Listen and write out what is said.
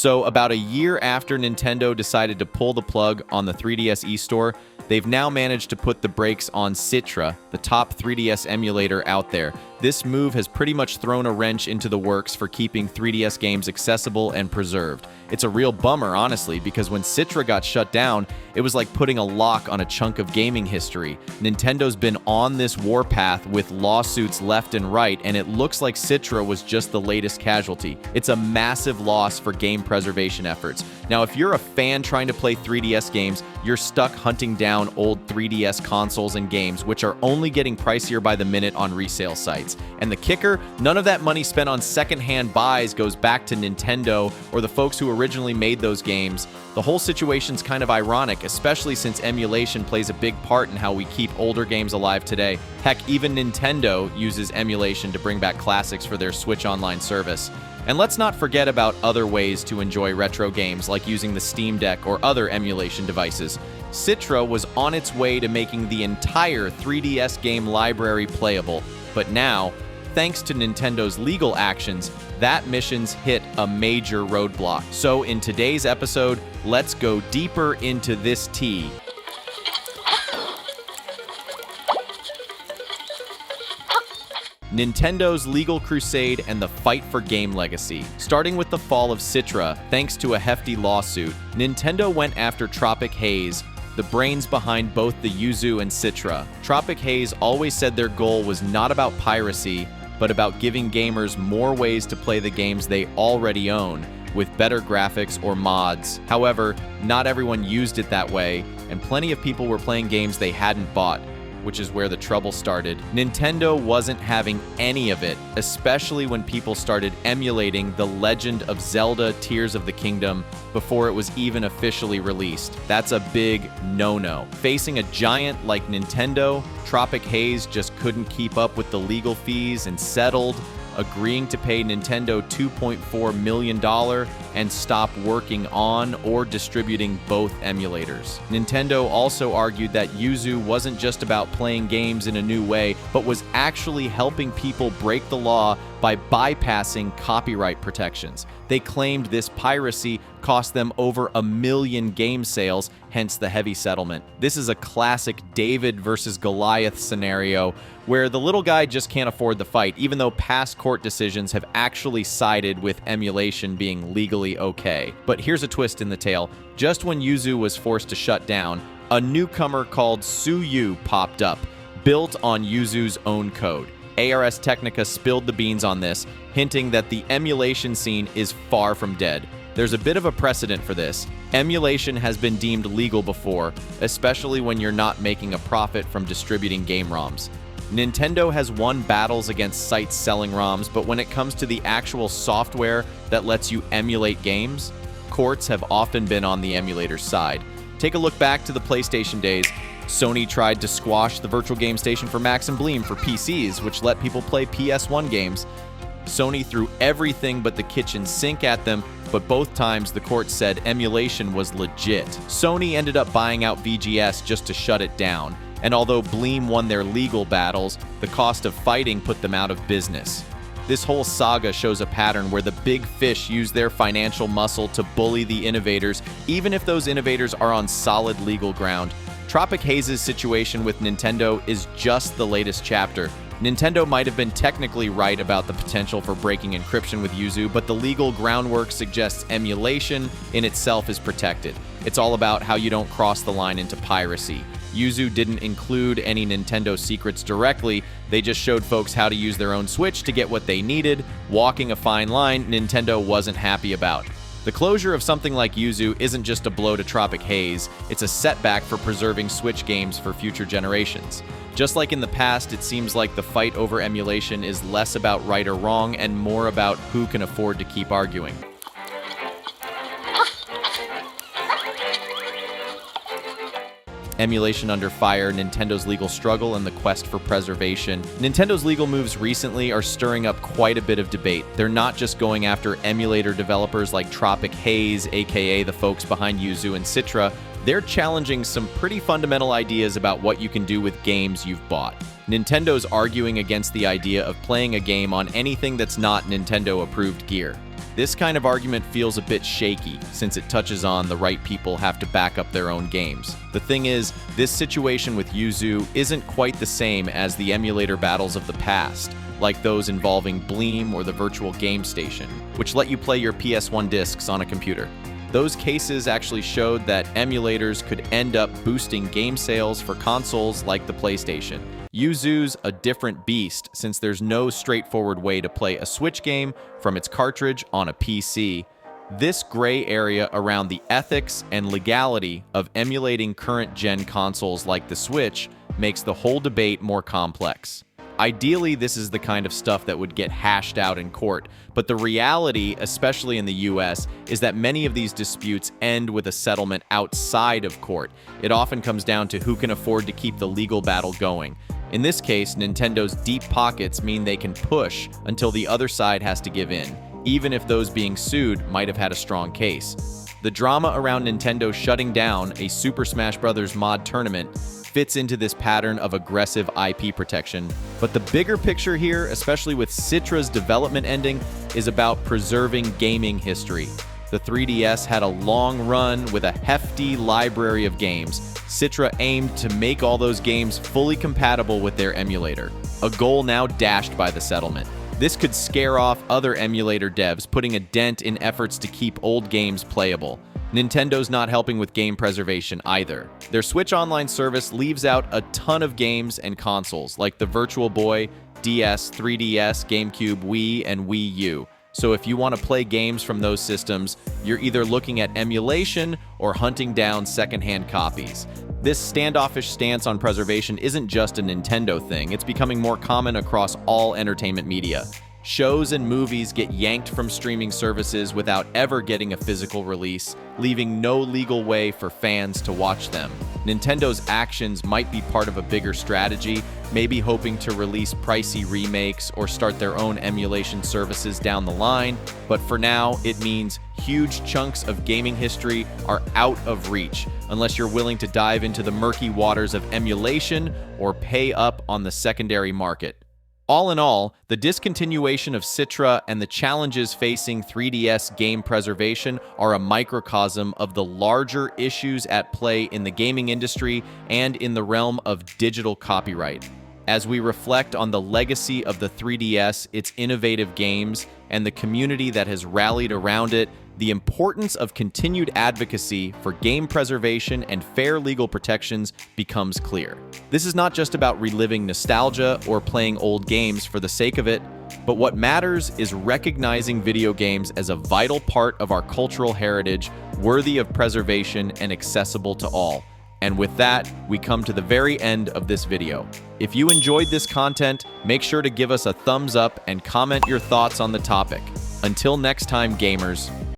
So about a year after Nintendo decided to pull the plug on the 3DS eStore, they've now managed to put the brakes on Citra, the top 3DS emulator out there. This move has pretty much thrown a wrench into the works for keeping 3DS games accessible and preserved. It's a real bummer, honestly, because when Citra got shut down, it was like putting a lock on a chunk of gaming history. Nintendo's been on this warpath with lawsuits left and right, and it looks like Citra was just the latest casualty. It's a massive loss for game preservation efforts. Now, if you're a fan trying to play 3DS games, you're stuck hunting down old 3DS consoles and games, which are only getting pricier by the minute on resale sites. And the kicker, none of that money spent on secondhand buys goes back to Nintendo or the folks who originally made those games. The whole situation's kind of ironic, especially since emulation plays a big part in how we keep older games alive today. Heck, even Nintendo uses emulation to bring back classics for their Switch Online service. And let's not forget about other ways to enjoy retro games, like using the Steam Deck or other emulation devices. Citra was on its way to making the entire 3DS game library playable, but now, thanks to Nintendo's legal actions, that mission's hit a major roadblock. So in today's episode, let's go deeper into this tea. Nintendo's legal crusade and the fight for game legacy. Starting with the fall of Citra, thanks to a hefty lawsuit, Nintendo went after Tropic Haze, the brains behind both the Yuzu and Citra. Tropic Haze always said their goal was not about piracy, but about giving gamers more ways to play the games they already own, with better graphics or mods. However, not everyone used it that way, and plenty of people were playing games they hadn't bought, which is where the trouble started. Nintendo wasn't having any of it, especially when people started emulating The Legend of Zelda Tears of the Kingdom before it was even officially released. That's a big no-no. Facing a giant like Nintendo, Tropic Haze just couldn't keep up with the legal fees and settled, agreeing to pay Nintendo $2.4 million and stop working on or distributing both emulators. Nintendo also argued that Yuzu wasn't just about playing games in a new way, but was actually helping people break the law by bypassing copyright protections. They claimed this piracy cost them over 1 million game sales, hence the heavy settlement. This is a classic David versus Goliath scenario where the little guy just can't afford the fight, even though past court decisions have actually sided with emulation being legally okay. But here's a twist in the tale. Just when Yuzu was forced to shut down, a newcomer called Suyu popped up, built on Yuzu's own code. Ars Technica spilled the beans on this, hinting that the emulation scene is far from dead. There's a bit of a precedent for this. Emulation has been deemed legal before, especially when you're not making a profit from distributing game ROMs. Nintendo has won battles against sites selling ROMs, but when it comes to the actual software that lets you emulate games, courts have often been on the emulator's side. Take a look back to the PlayStation days. Sony tried to squash the Virtual Game Station for Max and Bleem for PCs, which let people play PS1 games. Sony threw everything but the kitchen sink at them, but both times the court said emulation was legit. Sony ended up buying out VGS just to shut it down, and although Bleem won their legal battles, the cost of fighting put them out of business. This whole saga shows a pattern where the big fish use their financial muscle to bully the innovators, even if those innovators are on solid legal ground. Tropic Haze's situation with Nintendo is just the latest chapter. Nintendo might have been technically right about the potential for breaking encryption with Yuzu, but the legal groundwork suggests emulation in itself is protected. It's all about how you don't cross the line into piracy. Yuzu didn't include any Nintendo secrets directly, they just showed folks how to use their own Switch to get what they needed, walking a fine line Nintendo wasn't happy about. The closure of something like Yuzu isn't just a blow to Tropic Haze, it's a setback for preserving Switch games for future generations. Just like in the past, it seems like the fight over emulation is less about right or wrong and more about who can afford to keep arguing. Emulation under fire, Nintendo's legal struggle, and the quest for preservation. Nintendo's legal moves recently are stirring up quite a bit of debate. They're not just going after emulator developers like Tropic Haze, aka the folks behind Yuzu and Citra, they're challenging some pretty fundamental ideas about what you can do with games you've bought. Nintendo's arguing against the idea of playing a game on anything that's not Nintendo-approved gear. This kind of argument feels a bit shaky, since it touches on the right people have to back up their own games. The thing is, this situation with Yuzu isn't quite the same as the emulator battles of the past, like those involving Bleem or the Virtual Game Station, which let you play your PS1 discs on a computer. Those cases actually showed that emulators could end up boosting game sales for consoles like the PlayStation. Yuzu's a different beast, since there's no straightforward way to play a Switch game from its cartridge on a PC. This gray area around the ethics and legality of emulating current-gen consoles like the Switch makes the whole debate more complex. Ideally, this is the kind of stuff that would get hashed out in court, but the reality, especially in the US, is that many of these disputes end with a settlement outside of court. It often comes down to who can afford to keep the legal battle going. In this case, Nintendo's deep pockets mean they can push until the other side has to give in, even if those being sued might have had a strong case. The drama around Nintendo shutting down a Super Smash Bros. Mod tournament fits into this pattern of aggressive IP protection. But the bigger picture here, especially with Citra's development ending, is about preserving gaming history. The 3DS had a long run with a hefty library of games. Citra aimed to make all those games fully compatible with their emulator, a goal now dashed by the settlement. This could scare off other emulator devs, putting a dent in efforts to keep old games playable. Nintendo's not helping with game preservation either. Their Switch Online service leaves out a ton of games and consoles, like the Virtual Boy, DS, 3DS, GameCube, Wii, and Wii U. So if you want to play games from those systems, you're either looking at emulation or hunting down secondhand copies. This standoffish stance on preservation isn't just a Nintendo thing, it's becoming more common across all entertainment media. Shows and movies get yanked from streaming services without ever getting a physical release, leaving no legal way for fans to watch them. Nintendo's actions might be part of a bigger strategy, maybe hoping to release pricey remakes or start their own emulation services down the line, but for now, it means huge chunks of gaming history are out of reach, unless you're willing to dive into the murky waters of emulation or pay up on the secondary market. All in all, the discontinuation of Citra and the challenges facing 3DS game preservation are a microcosm of the larger issues at play in the gaming industry and in the realm of digital copyright. As we reflect on the legacy of the 3DS, its innovative games, and the community that has rallied around it, the importance of continued advocacy for game preservation and fair legal protections becomes clear. This is not just about reliving nostalgia or playing old games for the sake of it, but what matters is recognizing video games as a vital part of our cultural heritage, worthy of preservation and accessible to all. And with that, we come to the very end of this video. If you enjoyed this content, make sure to give us a thumbs up and comment your thoughts on the topic. Until next time, gamers.